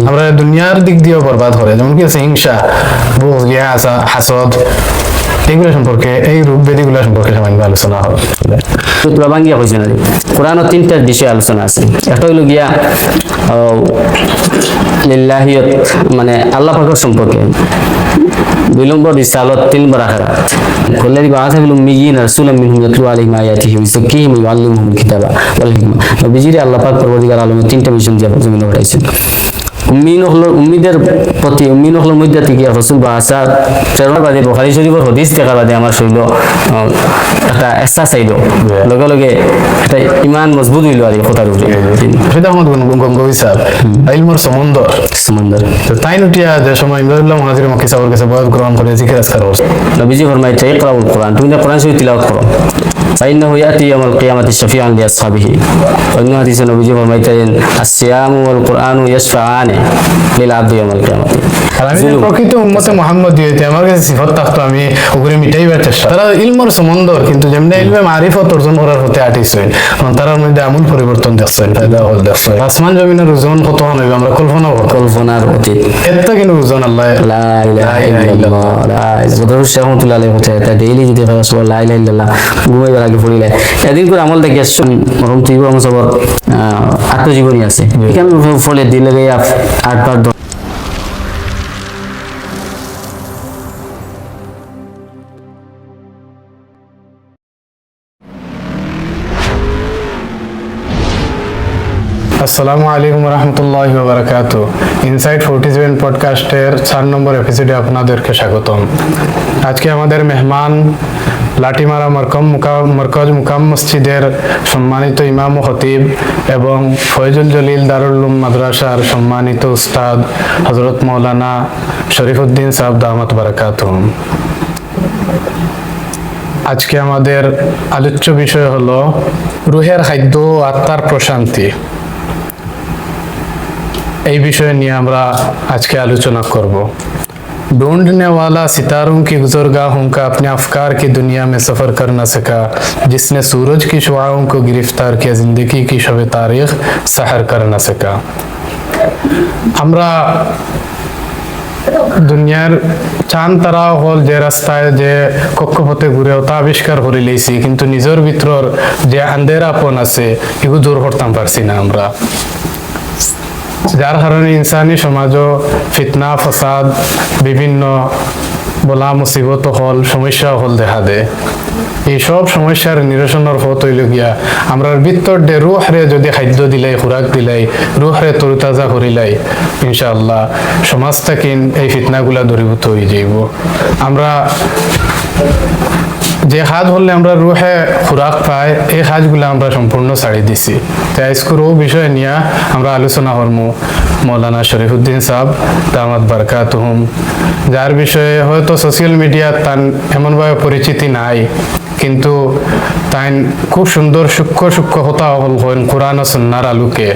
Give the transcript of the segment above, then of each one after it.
আমরা দুনিয়ার দিক দিয়েও বরবাদ করে, যেমন কি আছে হিংসা, বুঘ, রিয়া, হাসদ, এগুলো সম্পর্কে, এই রূপ বেদিগুলো সম্পর্কে সামান্য আলোচনা হবে। সূত্র ভাঙ্গিয়া হয়েছে না, কোরআনের তিনটা বিষয়ে আলোচনা আছে। একটা হইল গিয়া লিল্লাহিয়ত, মানে আল্লাহ পাকের সম্পর্কে। 2 নম্বর রিসালত, 3 নম্বর আখিরাত। কুল্লাযী বাআসা ফিল উম্মিয়্যিনা রাসূলাম মিনহুম ইয়াতলু আলাইহিম আয়াতিহি ওয়া ইউযাক্কিহিম ওয়া ইউআল্লিমুহুমুল কিতাবা ওয়াল হিকমা। নবীজির আল্লাহ পাক পরবর্তীকাল আলমে 3টা মিশন দিয়ে জমিনে পাঠাইছেন। উম্মিদের প্রতি, উম্মিন হল মধ্যে থেকে রাসূল বাদশা প্রেরণার বাদে বুখারী শরীফের হাদিস দেখার বাদে আমার শরীর একটা এহসাস আইল, লগে লগে একটা ইমান মজবুত হইল আর কথার উপরে। সেটা আমার গঙ্গবী স্যার ইলমের সমন্দর তাই নটিয়া যে সময় ইমদাদুল্লাহ মুহাজির মক্কি সাহেবের কাছে বয়াত গ্রহণ করে জিকির আজকার করছে। নবীজি ফরমাইছে ইকরাউল কোরআন, তুমি না কোরআন শরীফ তিলাওয়াত করো, ফাইন্নাহু ইয়াতি ইয়াউমাল কিয়ামাতি শাফিআন লিআসহাবিহি। অন্য হাদিসে নবীজি ফরমাইতেন আসসিয়ামু ওয়াল কুরআনু ইয়াশফাআনি লিল আবদি ইয়াউমাল কিয়ামাতি। আর আমি প্রকৃত উম্মতে মুহাম্মদী হইতে আমার কাছে সিফত থাকতো, আমি ওগুলো মিটাইবার চেষ্টা। তারা ইলমের সমন্দর, কিন্তু যেমনি ইলমে মারিফত অর্জন করার হতে আটিছেন, তারার মধ্যে আমূল পরিবর্তন দেখছেন, ফায়দা হল দেখছেন। আসমান জমিনের ওজন কত হইবে আমরা কল্পনার অতীত, এত কিন্তু ওজন আল্লাহ লা ইলাহা ইল্লাল্লাহ। লা ইলাহা শাহমতুল্লাহ আলাইহি ওয়া সাল্লাম ডেইলি যদি সুবহানাল্লাহ লা ইলাহা ইল্লাল্লাহ ঘুমাইবার আগে পড়িলে এদিন করে আমল দেখি মরম তুই আমার সবার আত্মজীবনী আছে, এখানে ফলে দিলে গিয়ে 8 বার। আসসালামু আলাইকুম রহমতুল্লাহি ওয়া বারাকাতুহু। ইনসাইড 47 পডকাস্টের 4 নম্বর এপিসোডে আপনাদেরকে স্বাগতম। আজকে আমাদের মেহমান লাঠিমারা মরকজ মুকাম মসজিদের সম্মানিত ইমাম ও খতিব এবং ফয়জুল জলিল দারুল উলুম মাদ্রাসার সম্মানিত উস্তাদ হযরত মাওলানা শরীফউদ্দিন সাহেব দামাত বারাকাতুহুম। আজকে আমাদের আলোচ্য বিষয় হলো রুহের খাদ্য ও আত্মার প্রশান্তি। এই বিষয় নিয়ে আমরা আজকে আলোচনা করব। ढूंढने वाला सितारों की गुज़रगाहों का अपने अफकार की दुनिया में सफ़र कर न सका, जिसने सूरज की शुआओं को गिरफ्तार किया, जिंदगी की शब तारीख सहर कर न सका। আমরা দুনিয়ার চান তারা হল যে রাস্তায় যে কক্ষপথে ঘুরেও তা আবিষ্কার করে লইছি, কিন্তু নিজের ভিতর যে আন্ধেরাপন আছে এগুলো দূর করতাম পারছি না আমরা, যার কারণে ইনসানি সমাজও ফিতনা ফসাদ বিভিন্ন বলা মুসিবত হল সমস্যা হল দেখা দেয়। এই সব সমস্যার নিরসনের পথ হইল গিয়া আমরা ভিতর দে রুহরে যদি খাদ্য দিলাই, খুরাক দিলাই, রুহরে তরুতাজা করিলাই, ইনশাআল্লাহ সমাজ থেকে এই ফিতনাগুলা দূরীভূত হয়ে যাইব। আমরা যে কাজ হলে আমরা রুহে খুরাক পাই, এই কাজগুলো আমরা সম্পূর্ণ ছাড়ি দিছি। তাই আজকের ও বিষয় নিয়ে আমরা আলোচনা করবো মৌলানা শরীফউদ্দিন সাহেব দামাত বারাকাতুহুম, যার বিষয়ে হয়তো সোশ্যাল মিডিয়া তার এমনভাবে পরিচিতি নাই, কিন্তু তাই খুব সুন্দর সূক্ষ্ম কথা হল কোরআন ও সুন্নাহর আলোকে,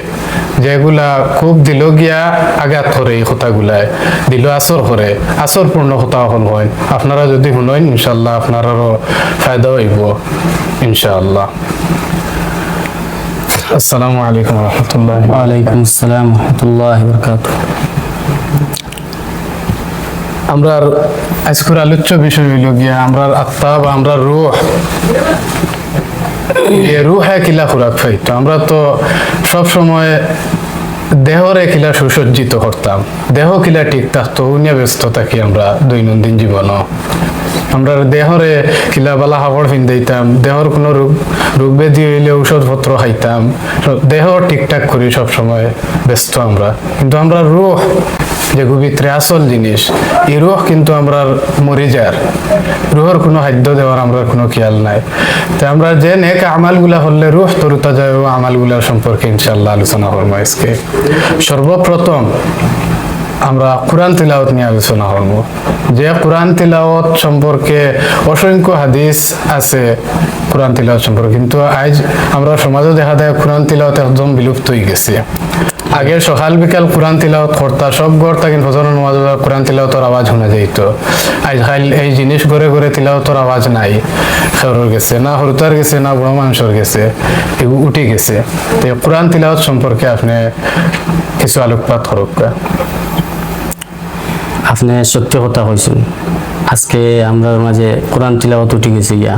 যেগুলা খুব দিল গিয়া আঘাত করে, এই কথাগুলায় দিল আসর করে, আসরপূর্ণ কথা হল হয়। আপনারা যদি শুনেন ইনশাল্লাহ আপনারারও ফায়দা হইব ইনশাআল্লাহ। আসসালামু আলাইকুম রহমতুল্লাহ। ওয়ালাইকুম আসসালাম রাহমাতুল্লাহি ওয়া বারাকাতুহু। আমরা আজকের আলোচ্য বিষয় হইল গিয়া আমরা আত্মা বা আমরা রুহ, রুহে কিলা খুরাক পাইতো। আমরা তো সব সময় দেহরে কিলা সুসজ্জিত করতাম, দেহ কিলা ঠিক থাকতো, উনিয়া ব্যস্ত থাকি আমরা দৈনন্দিন জীবনও। আমরা দেহরে কিলা বালা হাবড় ফিন্দাইতাম, দেহর কোনো রোগ ব্যাধি হইলে ঔষধপত্র খাইতাম, দেহ ঠিকঠাক করি সব সময় ব্যস্ত আমরা। কিন্তু আমরা রুহ যে ভিতরে আসল জিনিস, এই রুহ কিন্তু আমরা মরি যার, রুহর কোনো খাদ্য দেওয়ার আমরা কোনো খেয়াল নাই। তো আমরা যে নেক আমালগুলা হলে রুহ তরুতা যায়, আমালগুলার সম্পর্কে ইনশাআল্লাহ আলোচনা করবো আজকে। সর্বপ্রথম আমরা কোরআন তিলাওয়াত নিয়ে আলোচনা করব। যে কোরআন তিলাওয়াত সম্পর্কে অসংখ্য হাদিস আছে কোরআন তিলাওয়াত সম্পর্কে, কিন্তু আজ আমরা সমাজে দেখা যায় কোরআন তিলাওয়াত একদম বিলুপ্ত হয়ে গেছে। আগে সকাল বিকাল কোরআন তিলাওয়াত করতা, সব ঘর থাকেন ফজরের নামাজ কোরআন তিলাওয়াতের আওয়াজ শোনা যাইত। আজকাল এই জিনিস ঘরে ঘরে তিলাওয়াতের আওয়াজ নাই, খেরোর গেছে না, হরুতার গেছে না, বড় মানুষের গেছে, এগুলো উঠে গেছে। তো কোরআন তিলাওয়াত সম্পর্কে আপনি কিছু আলোকপাত করুক। আপনি সত্যি কথা কইছেন, আজকে আমরা মাঝে কোরআন তিলাওয়াত উঠে গেছে গিয়া।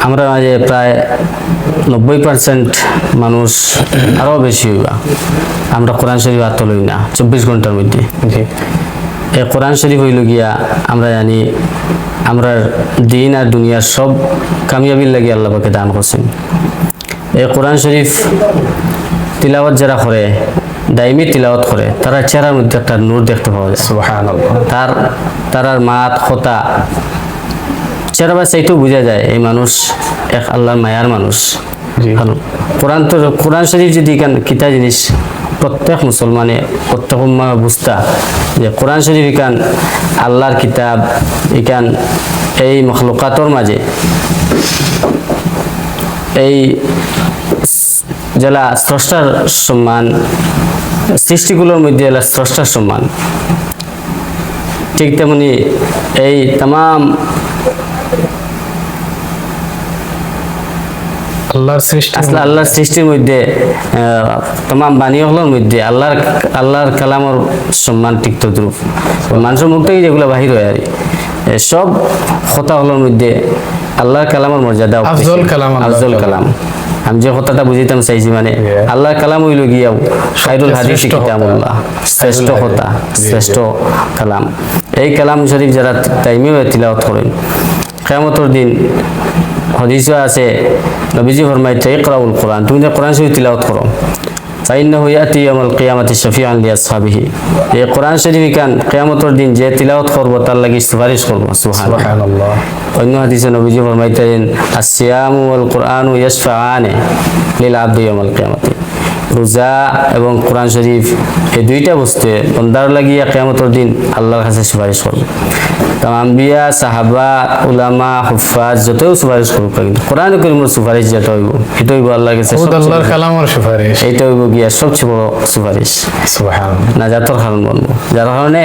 আমরা মাঝে প্রায় 90% মানুষ, আরও বেশি হইবা, আমরা কোরআন শরীফ হাতে লই না 24 ঘন্টার মধ্যে। জি, এই কোরআন শরীফ হইল গিয়া আমরা জানি আমরা দিন আর দুনিয়ার সব কামিয়াবির লাগি আল্লাহ পাকে দান করছেন। এই কোরআন শরীফ তিলাওয়াত যারা করে, দাইমি তিলাওয়াত করে, তারা চেহারার মধ্যে একটা নূর দেখতে পাওয়া যায়। সুবহানাল্লাহ। তার মাত কথা চেহারা বা সেইটাও বোঝা যায় এই মানুষ এক আল্লাহর মায়ার মানুষ। জি। কারণ কোরআন শরীফ যদি কিতা জিনিস প্রত্যেক মুসলমানে প্রত্যেক উম্মাহ বুঝতা যে কোরআন শরীফ ইকান আল্লাহর কিতাব, ইকান এই মখলুকাতর মাঝে এই যারা স্রষ্টার সম্মান, সৃষ্টিগুলোর মধ্যে এলা স্রষ্টার সম্মান, ঠিক তেমনি এই তাম আল্লাহর সৃষ্টি, আসলে আল্লাহর সৃষ্টির মধ্যে তাম বাণীগুলোর মধ্যে আল্লাহর কালামর সম্মান টিকত দ্রুপ মানুষের মুখ থেকে যেগুলো বাহির হয় আর সব কথাগুলোর মধ্যে আল্লাহর কালামের মর্যাদা আফজল কালাম, আফজল কালাম। আমি যে কথাটা বুঝিতাম চাইছি মানে আল্লাহর কালাম হইল গিয়া খায়রুল হাদিস কিতাবুল্লাহ, শ্রেষ্ঠ কথা, শ্রেষ্ঠ কালাম। এই কালাম শরীফ যারা টাইমে তিলাওয়াত করেন, কিয়ামতের দিন হাদিসে আছে নবীজি ফরমাইতে ইকরাউল কোরআন, তুমি যে কোরআন শরীফ তিলাওয়াত করো, ফাইন্নাহু ইয়াতি ইয়াউমাল কিয়ামাতি শাফিআন লিআসহাবিহি, এই কোরআন শরীফ কান কিয়ামতের দিন যে তিলাওয়াত করব তার লাগি সুপারিশ করব। সুবহানাল্লাহ। অন্য হাদিসে নবীজি ফরমাইতেন আসসিয়ামু ওয়াল কুরআনু ইয়াশফাআনে লিল আবদি ইয়াউমাল কিয়ামাতি, রোজা এবং কোরআন শরীফ এই দুইটা বস্তু বন্দার লাগিয়া কিয়ামতের দিন আল্লাহর কাছে সুপারিশ করবে। তাম আম্বিয়া, সাহাবা, উলামা, হুফাজ যতও সুপারিশ করুক, কিন্তু কোরআন কারীমের সুপারিশ যেটা হইব এটা হইব আল্লাহর কাছে আল্লাহর কালামের সুপারিশ, এইটা হইব গিয়া সবচেয়ে বড় সুপারিশ, সুবহানাল্লাহ, নাজাতের কারণ বলবো। যার কারণে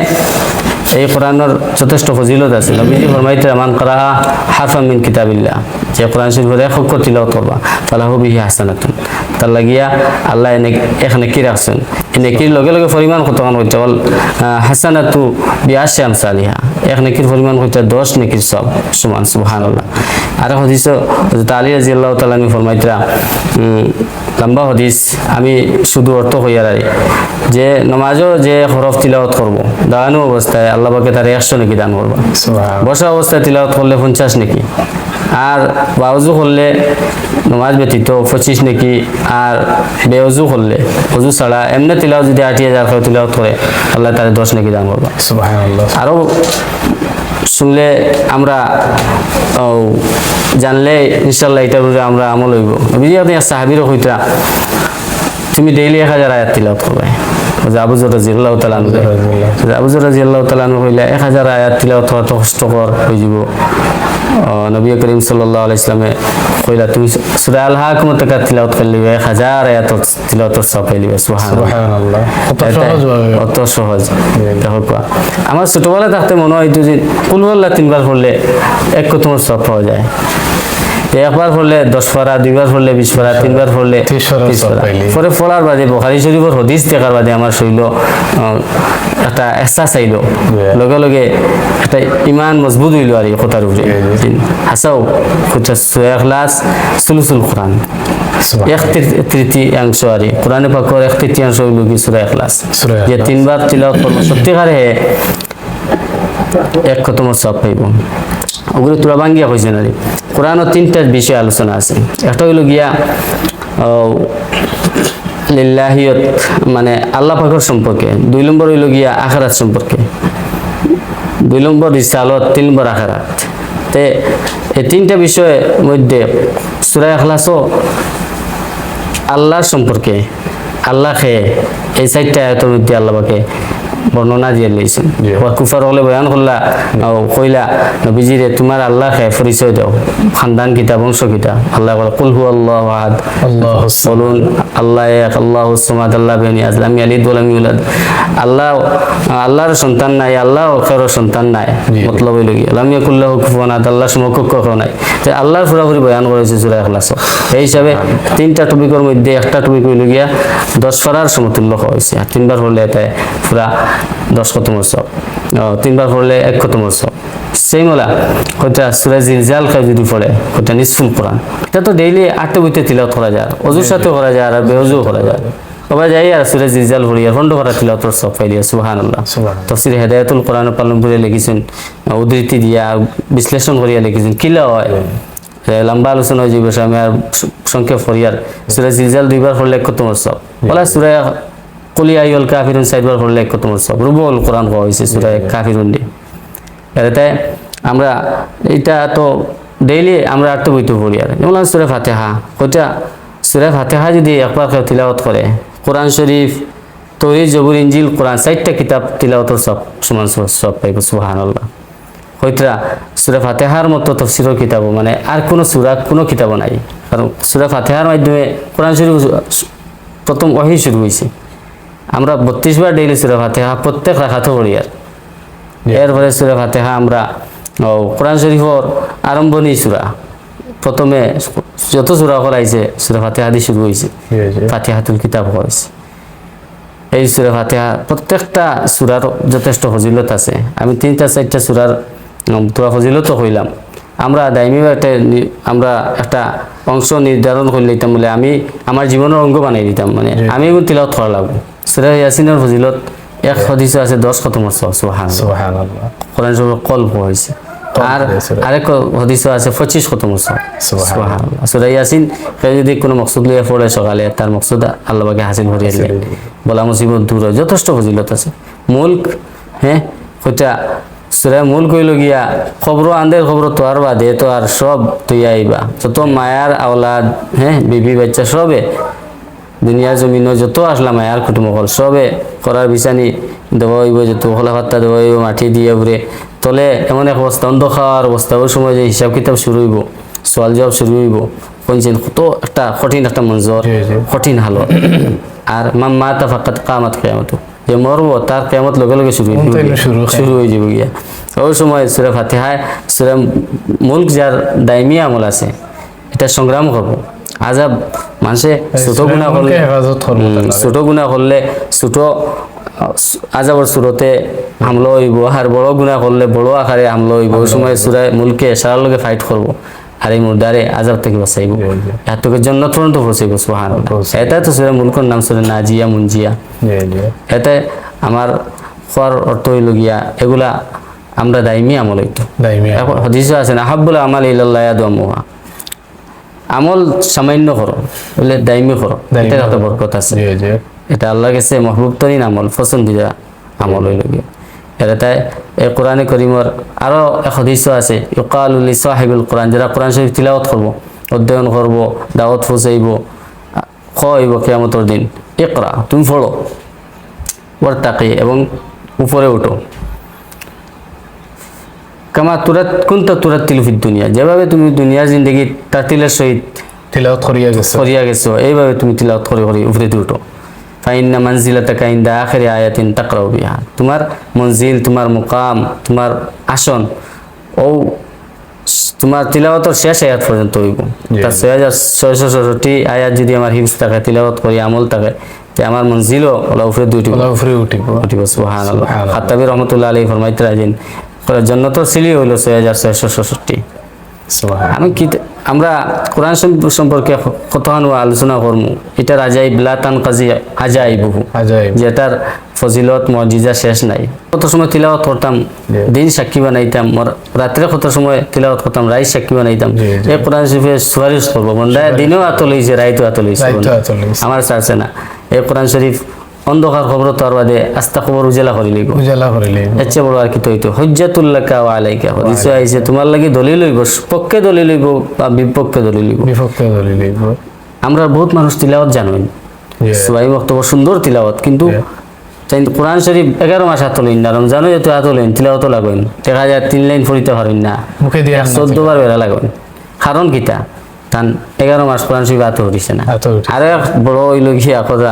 এই কোরআনের যথেষ্ট ফজিলত আছে। নবীজি ফরমাইতে মান ক্বারা হারফাম মিন কিতাবিল্লাহ, যে কোরআন শরীফের এক অক্ষর তিলাওয়াত করবা ফালাহু বিহি হাসানাতুন, তার লাগিয়া আল্লাহ এখানে কি রাখছেন, এই নেকির লগে লগে পরিমাণ কত কান হইতে বল হাসানাতু বিআশরি আমসালিহা, এক নেকির পরিমাণ হইতে 10 নেকির সব সমান। সুবহানাল্লাহ। আর হাদিস হযরত আলী রাদিয়াল্লাহু তাআলা আনহু ফরমাইতরা, লম্বা হাদিস আমি শুধু অর্থ হইয়া রাই যে নামাজও যে হরফ তিলাওয়াত করব, দাঁড়ানো অবস্থায় আল্লাহ পাকে তার 100 নেকি দান করবা, বসা অবস্থায় তিলাওয়াত করলে 50 নেকি, আর বাউজু করলে নামাজ ব্যতীত 25 নেকি, আর বেউজু করলে ওযু ছাড়া এমনি তিলাওয়াত যদি 80,000 করে তিলাওয়াত করে আল্লাহ তার 10 নেকি দান করবা। সুবহানাল্লাহ। আরো শুনলে আমরা জানলে ইনশাআল্লাহ এটার উপরে আমরা আমল হইব। নবীজি আপনি সাহাবীরও হইতা তুমি ডেইলি 1000 আয়াত তিলাওয়াত করবে। আবু যর রাদিয়াল্লাহু তাআলা আনহু, আবু যর রাদিয়াল্লাহু তাআলা আনহু হইলে 1000 আয়াত তিলাওয়াত করা তো কষ্টকর হয়ে যাব। নবী করিম সাল্লাল্লাহু আলাইহি ওয়াসাল্লামে কইলা তুমি সূরা আল হাকম তাকাত তিলাওয়াত করলে 1000 আয়াত তিলাওয়াতের সওয়াব পাইবে। সুবহানাল্লাহ। কত সহজ ভাবে, কত সহজ। দেখো আমার ছোটবেলা থাকতে মনে হইতো যে কুল আল্লাহ 3 বার পড়লে 1 তোমার সওয়াব পাওয়া যায়, একবার পড়লে 10 পারা, 2 বার পড়লে 20 পারা, 3 বার পড়লে 30 পারা। পরে পড়ার বাদে বুখারী শরীফের হাদিস দেখার বাদে আমার শরীর একটা এহসাস আইলো, লগে লগে একটা ইমান মজবুত হইলো আর এই কথার উপরে। হাসাও কুতা সূরা ইখলাস সুলুসুল কোরআন, 1/3 আর কোরআনে পাকের 1/3 হইলো কি সূরা ইখলাস, যে 3 বার তিলাওয়াত করব সত্যিকারে 1 তোমার সওয়াব পাইব। ওগুলো তোরা ভাঙ্গিয়া কইছে না রে। কোরআনের 3টা বিষয় আলোচনা আছে। একটা হইল গিয়া লিল্লাহিয়ত মানে আল্লাহ পাকের সম্পর্কে, 2 নম্বর হইল গিয়া আখিরাত সম্পর্কে, 2 নম্বর রিসালাত, 3 নম্বর আখিরাত। তে এই 3টা বিষয়ের মধ্যে সূরা ইখলাসও আল্লাহর সম্পর্কে, আল্লাহকে এই 4টা আয়াতের মধ্যে আল্লাহ পাকে বর্ণনা দিয়ে লইছেন জি। কুফার হলে বয়ান করলা কইলা নবীজিরে তোমার আল্লাহ খায় পরিচয় দাও খানদান কিতা বংশ কিতা আল্লাহ বলে কুল হু আল্লাহু আহাদ আল্লাহু বলুন আল্লাহ এক আল্লাহু সামাদ আল্লাহ বেনিয়াজ লাম ইয়ালিদ ওয়া লাম ইউলাদ আল্লাহর সন্তান নাই আল্লাহ কারো সন্তান নাই মতলব হইল কি লাম ইয়াকুল লাহু কুফুয়ান আহাদ আল্লাহর সমকক্ষ কেউ নাই তো আল্লাহর পুরাপুরি বয়ান করেছে সূরা ইখলাস এই হিসাবে তিনটা টপিকের মধ্যে একটা টপিক হইল গিয়া 10 পারার সমতুল্য হয়েছে আর তিনবার হলে এটা পুরা 10 খতমের সব তিনবার পড়লে 1 খতমের সব সেই মোলা হয়তো সূরা জিলজাল খাই যদি পড়ে হয়তো নিসফুল কোরআন এটা তো ডেইলি 8 বইতে তিলাওয়াত করা যায় অজুর সাথে করা যায় আর বেওজু করা যায় সবাই যাই আর সূরা জিলজাল পড়ি আর ফন্ড করা তিলাওয়াতের সব পাই দিয়া সুবহানাল্লাহ তাফসীর হেদায়াতুল কোরআন পালন করে লিখিছেন উদ্ধৃতি দিয়া বিশ্লেষণ করিয়া লিখিছেন কিলা হয় লম্বা আলোচনা হয়ে যাবে আমি আর সংক্ষেপ করিয়ার সূরা জিলজাল 2 বার পড়লে 1 খতমের সব বলা সূরা কুল ইয়া আইয়ুল কাফিরুন 4 বার পড়লে 1 খতমের সব রুবুল কোরআন কোয়া হইছে সূরা কাফিরুন দিয়ে এতে আমরা এটা তো ডেইলি আমরা আটটা বইতে পড়ি আর যেমন সূরা ফাতিহা কয়টা সূরা ফাতিহা যদি একবার কেউ তিলাওয়াত করে কোরআন শরীফ তৌরাত জবুর ইনজিল কোরআন 4টা কিতাব তিলাওয়াতের সব সমান সব পাইব সুবহানাল্লাহ হয়তো সূরা ফাতিহার মতো তাফসীরের কিতাব মানে আর কোনো সূরা কোনো কিতাব নাই কারণ সূরা ফাতিহার মাধ্যমে কোরআন শরীফ প্রথম ওহী শুরু হইছে আমরা 32 বার ডেইলি সূরা ফাতিহা প্রত্যেক রাকাতে পড়ি আর এরপরে সূরা ফাতিহা আমরা কোরআন শরীফের আরম্ভণী সূরা প্রথমে যত সূরা করাইছে সূরা ফাতিহা দিয়ে শুরু হইছে ফাতিহাতুল কিতাব হইছে এই সূরা ফাতিহা প্রত্যেকটা সূরার যথেষ্ট ফজিলত আছে আমি 3-4টা সূরার তোরা ফজিলত কইলাম আমরা দাইমি আমরা একটা অংশ নির্ধারণ করে লইতাম বলে আমি আমার জীবনের অঙ্গ বানাই দিতাম মানে আমি এগুলো তিলাওয়াত করা লাগবে সূরা ইয়াসিনের ফজিলত এক হাদিস আছে 10 খতমের সব সুবহানাল্লাহ কোরআন শরীফের কল্প হইছে আর আরেক হাদিস আছে 25 খতমের সব সুবহানাল্লাহ সূরা ইয়াসিন যদি কোনো মাকসুদ লিয়ে পড়ে সকালে তার মাকসুদ আল্লাহ পাকে হাসিল করিয়ে দিলেন বলা মুসিবত দূর হয় যথেষ্ট ফজিলত আছে মুলক হ্যাঁ কইটা সূরা মুলক হইল গিয়া খবর আন্দের খবর তো আর বাদে তো আর সব তুই আইবা যত মায়ার আওলাদ হ্যাঁ বিবি বাচ্চা সবে দুনিয়া জমিন যত আসলাম মায়ার কুটুম্ব হল সবে করার বিছানি দেওয়া হইব যত খোলা ভাত্তা দেওয়া হইব মাটি দিয়ে ঘুরে তলে এমন এক অবস্থা অন্ধকার অবস্থা ওই সময় যে হিসাব কিতাব শুরু হইব সোয়াল জবাব শুরু হইব কোনছেন কত একটা কঠিন একটা মঞ্জর কঠিন হালত আর মা তা ফাকাত কামাত কিয়ামত যে মরব তার কিয়ামত লগে লগে শুরু হয়ে যাবে গিয়া ওই সময় সূরা ফাতিহায় সূরা মুলক যার দাইমি আমল আছে এটা সংগ্রাম করব আজাব মানুষে ছোট গুনাহ করলে ছোট গুনাহ করলে ছোট আজাবর সুরতে হামলা হইব আর বড় গুনাহ করলে বড় আকারে হামলা হইব ওই সময় সূরা মুলকে সারার লগে ফাইট করব আর এই মুর্দারে আজাব থেকে বাঁচাইব এতকে জান্নাত পর্যন্ত পৌঁছাইব সুবহানাল্লাহ এটা তো সূরা মুলকের নাম সূরা নাজিয়া মুনজিয়া এতে আমার খোয়ার অর্থ হইল গিয়া এগুলা আমরা দাইমি আমল হইতো হাদিসে আছে না হাব্বুল আমাল ইলাল্লাহ ইয়াদুমুহা আমল সামান্য করো বলে দাইমি করো এটা কত বরকত আছে এটা আল্লাহর কাছে মাহবুব তরিন আমল পছন্দিদা আমল হইল গিয়া এটাতে এই কোরআনে করিমর আরো এক হাদিস আছে ইউকালু লি সাহিবুল কোরআন যারা কোরআন শরীফ তিলাওয়াত করব অধ্যয়ন করব দাওয়াত পৌঁছাইব খাইব কিয়ামতের দিন ইকরা তুমি পড়ো ওয়ারতাকি এবং উপরে উঠো কামা কুনতা তুরাতিল ফিদ দুনিয়া যেভাবে তুমি দুনিয়ার জিন্দেগি তাতিলের সহিত তিলাওয়াত করিয়া গেছো এইভাবে তুমি তিলাওয়াত করে উপরে উঠো ফাইন্না মানজিলাতাকা ইনদা আখিরি আয়াতিন তাকরাউ বিহা তোমার মঞ্জিল তোমার মুকাম তোমার আসন ও তোমার তিলাওয়াতের শেষ আয়াত পর্যন্ত হইব তার 6666 আয়াত যদি আমার হিফজ থাকে তিলাওয়াত করি আমল থাকে তে আমার মঞ্জিলও ওলা উপরে উঠিব সুবহানাল্লাহ খাত্তাবী রহমাতুল্লাহ আলাইহি ফরমাইতে রাখেন জান্নাতের সিলি হইল 6666 আমি কি আমরা কোরআন সম্পর্কে কতখানি আলোচনা করব এটার আজাইব লাতান কাজি আজাইবহু যেটার ফজিলত মুজিজা শেষ নাই কত সময় তিলাওয়াত করতাম দিন সাক্ষী বানাইতাম রাত্রে কত সময় তিলাওয়াত করতাম রাত সাক্ষী বানাইতাম এই কোরআন শরীফে সুপারিশ করব বন্দা দিনও আতল হইছে রাইতো আতল হইছে আমার চাচ্ছে না এই কোরআন শরীফ অন্ধকার খবর তো আর বাদে আস্তা খবর উজালা করি লইব এচ্ছে বড় আর কি তো হইতো হুজ্জাতুল্লাকা ওয়া আলাইকা হাদিস আইছে তোমার লাগি দলিল হইব পক্ষে দলিল হইব বা বিপক্ষে দলিল হইব আমরা বহুত মানুষ তিলাওয়াত জানেন সবাই বক্তব্য সুন্দর তিলাওয়াত কিন্তু তাই কোরআন শরীফ 11 মাস হাতলেন না, রমজানও যেহেতু হাতলেন তিলাওয়াত লাগেন, দেখা যায় 3 লাইন পড়িতে পারেন না, মুখে দিয়ে 14 বার বেড়া লাগেন। কারণ কিতা তান 11 মাস কোরআন শরীফ হাতে হরিছে না। আর এক বড় হইল গিয়া কথা,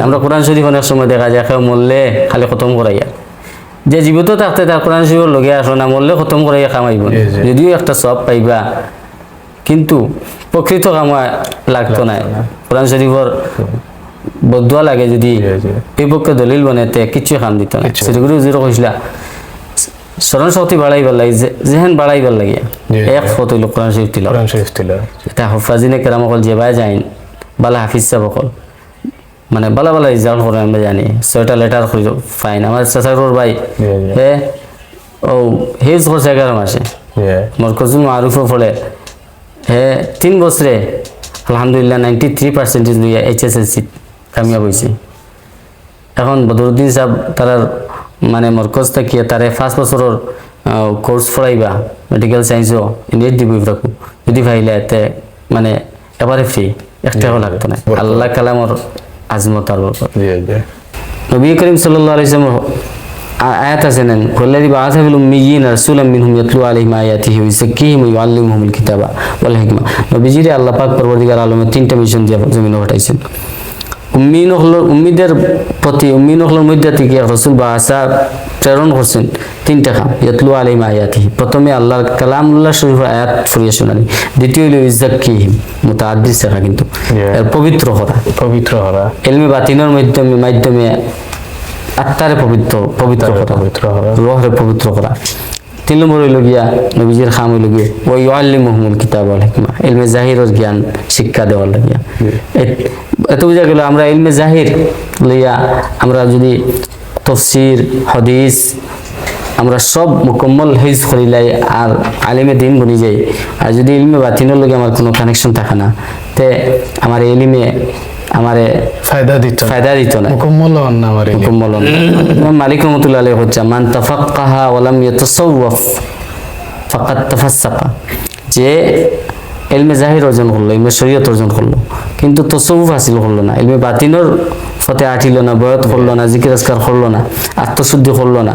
আমরা কোরআন শরীফ অনেক সময় দেখা যায় কেউ মরলে খালি খতম করাইয়া, যে জীবিত থাকতে তার কোরআন শরীফের লগে আসো না, মরলে খতম করাইয়া কামাইব, যদিও একটা সব পাইবা কিন্তু প্রকৃত কামা লাগতো না। কোরআন শরীফের বদুয়া লাগে যদি বিপক্ষে দলিল বানাতে কিছু কাম দিত না। সেগুলো যেটা কইছিলা স্মরণ শক্তি বাড়াইবার লাগে, যেহেন বাড়াইবার লাগে এক ফত হইল কোরআন শরীফ তিলাওয়াত। কোরআন শরীফ তিলাওয়াত এটা হফাজিনে কেরাম অকল যে বাই যাইন বালা হাফিজ সাহেব অকল মানে বালা বালা রিজাল্ট করে আমরা জানি, 6টা লেটার করি ফাইন। আমার চাচার ভাই হে ও হিফজ করছে 11 মাসে, মরকজুল মারুফও পড়ে হে 3 বছরে আলহামদুলিল্লাহ 93% লইয়া HSLC কামিয়াব হয়েছে। এখন বদরুদ্দিন সাহেব তার মানে মরকজ থাকিয়ে তারে 5 বছরের কোর্স পড়াইবা মেডিকেল সায়েন্সও নেট দিব রাখো, যদি ভাইলে এতে মানে এবারে ফ্রি, একটাও লাগতো না। আল্লাহ কালামর আজমত আর নবী করিম সাল্লাল্লাহু আলাইহি ওয়াসাল্লাম আয়াত আছে নেন ওয়াল্লাযী বাআসা ফিল উম্মিয়িনা রাসূলাম মিনহুম ইয়াতলু আলাইহিম আয়াতিহি ওয়া ইউযাক্কিহিম ওয়া ইউআল্লিমুহুমুল কিতাবা ওয়াল হিকমা। নবীজিরে আল্লাহ পাক পরবর্তীকার আলমে 3টা মিশন দিয়ে জমিনে পাঠাইছেন। উম্মিদের প্রতি উম্মিনহলের মধ্যে থেকে রাসূল বাআসা প্রেরণ করছেন 3টা কাম। ইয়াতলু আলাইহিম আয়াতিহি, প্রথমে আল্লাহর কালামুল্লাহ শরীফের আয়াত পড়িয়ে শোনানি। দ্বিতীয় হলো ইউযাক্কিহিম, মুতাআদ্দিদ শেখা কিন্তু পবিত্র করা, ইলমে বাতিনের মাধ্যমে আত্মারে পবিত্র করা, রূহরে পবিত্র করা। 3 নম্বর হইল গিয়া নবীজির খাম হইল গিয়া ওয়া ইউআল্লিমুহুমুল কিতাব ওয়াল হিকমা, ইলমে জাহিরের জ্ঞান শিক্ষা দেওয়ার লাগিয়া। এত বুঝা গেল আমরা ইলমে জাহির লইয়া আমরা যদি তাফসীর হাদিস আমরা সব মুকম্মল হিজ করিলাই আর আলিমে দিন বনি যাই, আর যদি ইলমে বাতিনের লগে আমার কোনো কানেকশন থাকে না তে আমার ইলমে আমারে ফায়দা দিত না, মুকম্মল না আমার মুকম্মল না। ইমাম মালিক রাহমাতুল্লাহ আলাইহি হচ্ছে মান তাফাক্কাহা ওয়া লাম ইয়াতাসাওয়াফ ফাকাদ তাফাসসাকা, যে ইলমে জাহির অর্জন করলো, ইলমে শরীয়ত অর্জন করলো কিন্তু তাসাউফ হাসিল করলো না, ইলমে বাতিনের ফতে আটিল না, বয়াত করলো না, জিকির আজকার করলো না, আত্মশুদ্ধি করলো না,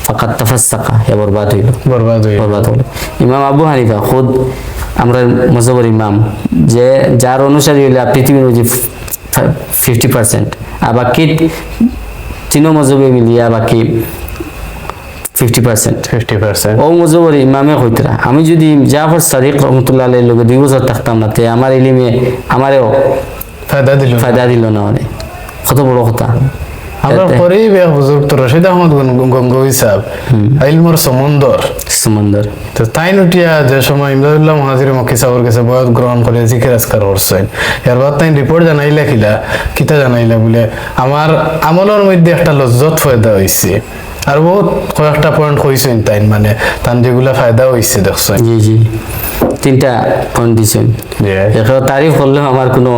ফাকাদ তাফাসসাকা, এ বরবাদ হইল। ইমাম আবু হানিফা খুদ আমরা মযহবের ইমাম, যে যার অনুসারী হইলে পৃথিবীর মধ্যে 50% আর বাকি 3 মযহবে মিলিয়া বাকি 50% ও মযহবের ইমামে কইতরা। আমি যদি জাফর সাদিক রহমাতুল্লাহ আলাইহির লগে 2 বছর থাকতাম না তে আমার ইলমে আমারেও ফায়দা দিল না, মানে কত বড় কথা। আমরা পরেই হুজুর তো রশিদ আহমদ গঙ্গোই সাহেব ইলমর সমন্দর তো তাই নটিয়া যে সময় ইমদাদুল্লাহ মুহাজির মক্কি সাহেবের কাছে বয়াত গ্রহণ করে জিকির আজকার করছেন, এরপর তাই রিপোর্ট জানাইলা কিতা জানাইলা বলে আমার আমলের মধ্যে একটা লজ্জত ফায়দা হইছে, আর বহুত কয়েকটা পয়েন্ট কইছেন তাই মানে তান যেগুলা ফায়দা হইছে দেখছেন। জি 3টা পয়েন্ট দিছেন, এখন তারিফ করলেও আমার কোনো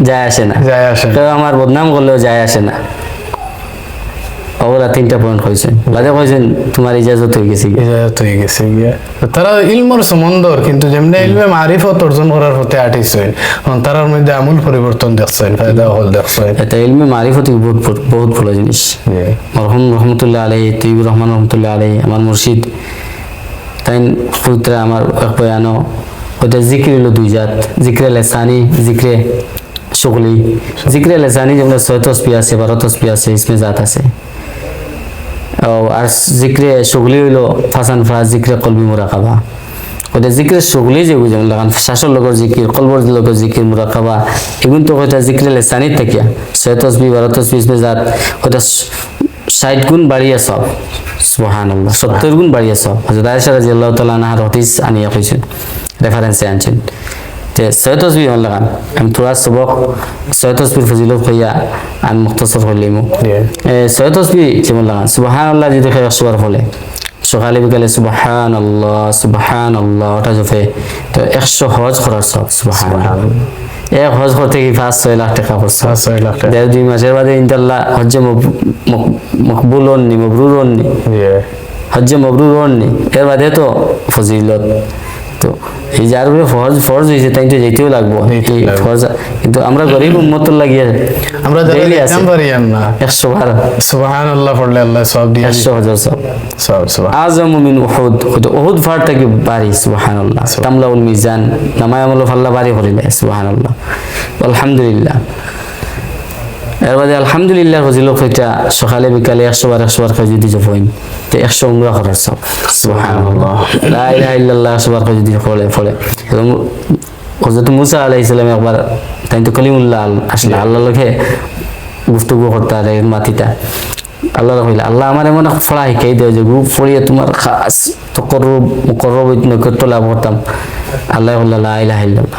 যায় আসে না, আমার বদনাম করলেও যায় আসে না। ওরা 3টা পয়েন্ট কইছেন, বাদে কইছেন তোমার ইজাজত হয়ে গেছে গিয়া। তারা ইলমর সমন্দর কিন্তু যেমনি ইলমে মারিফত অর্জন করার পথে আটিছেন, তারার মধ্যে আমূল পরিবর্তন দেখছেন, ফায়দা হল দেখছেন। এটা ইলমে মারিফত বহুত ভালো জিনিস। মরহুম রহমতুল্লাহ আলাইহি, তৈয়ব রহমান রহমতুল্লাহ আলাইহি আমার মুর্শিদ তাই পুত্রা আমার এক বয়ানো ওটা জিকির হলো 2 জাত, জিকরে লিসানি, জিকরে শুগলি। জিকরে লিসানি যেমন 6 তসবিহ আছে, 12 তসবিহ আছে, ইসমে জাত আছে। আর জিক্রে শুগলি হইল ফাসান ফা জিক্রে কলবি মুরাকাবা। ওটা জিক্রে শুগলি যে বুঝে লাগান শ্বাসের লগর জিকির, কলবর লগর জিকির, মুরাকাবা এগুলো তো ওটা জিক্রে লেসানি থাকিয়া 6 তসবিহ 12 তসবিহ ইসমে জাত ওটা 60 গুণ বাড়িয়ে সব, সুবহানাল্লাহ 70 গুণ বাড়িয়ে সব। হযরত আয়েশা রাদিয়াল্লাহু তাআলা আনহার হাদিস আনিয়া কইছেন, রেফারেন্সে আনছেন যে 6 তসবিহ লাগান। আমি থোড়া সবক 6 তসবিহ ফজিলত কইয়া আমি মুখতাসর হইলাম। 6 তসবিহ যেমন লাগান সুবহানাল্লাহ যদি 100 বার বলে সকালে বিকালে সুবহানাল্লাহ ওটা জপে তো 100 হজ করার সব। সুবহানাল্লাহ এক হজ করতে কি 5-6 লাখ টাকা খরচ, 5-6 লাখ টাকা। 2 মাসের বাদে ইনশাআল্লাহ হজ্জে মকবুল হননি, মবরুর হননি, হজ্জে মবরুর হননি, এর বাদে তো ফজিলত তো এই যার উপরে ফরজ হয়েছে তাই তো যেতেও লাগবো যেতেই লাগবো। ফরজ, কিন্তু আমরা গরিব উম্মতর লাগিয়ে আমরা যারা daily আছে যেতাম পারি না 100 বার সুবহানাল্লাহ পড়লে আল্লাহ সব দিয়ে 100 হাজার সব সব সব আজম মিন উহুদ, হয়তো উহুদ ফার থেকে বাড়ি, সুবহানাল্লাহ। তামলাউল মিজান, নামায় আমল ফাল্লা বাড়ি করিলে, সুবহানাল্লাহ। আলহামদুলিল্লাহ। এর বাদে আলহামদুলিল্লাহ ফজিলত হইতা সকালে বিকালে 100 বার খাই যদি জপইন তে 100 উমরা করার সব, সুবহানাল্লাহ। লা ইলাহা ইল্লাল্লাহ 100 বার খাই যদি পড়ে এবং হযরত মুসা আলাইহিস সালাম একবার তাই তো কলিমুল্লাহ আসলে আল্লাহর লগে গুফতগু করতে আরে মাতিতা আল্লাহ কইলা, আল্লাহ আমার এমন এক ফড়া শিখাই দেয় যে গ্রুপ ফড়িয়ে তোমার খাস তকরব মুকরব নৈকট্য লাভ করতাম। আল্লাহ বলল লা ইলাহা ইল্লাল্লাহ,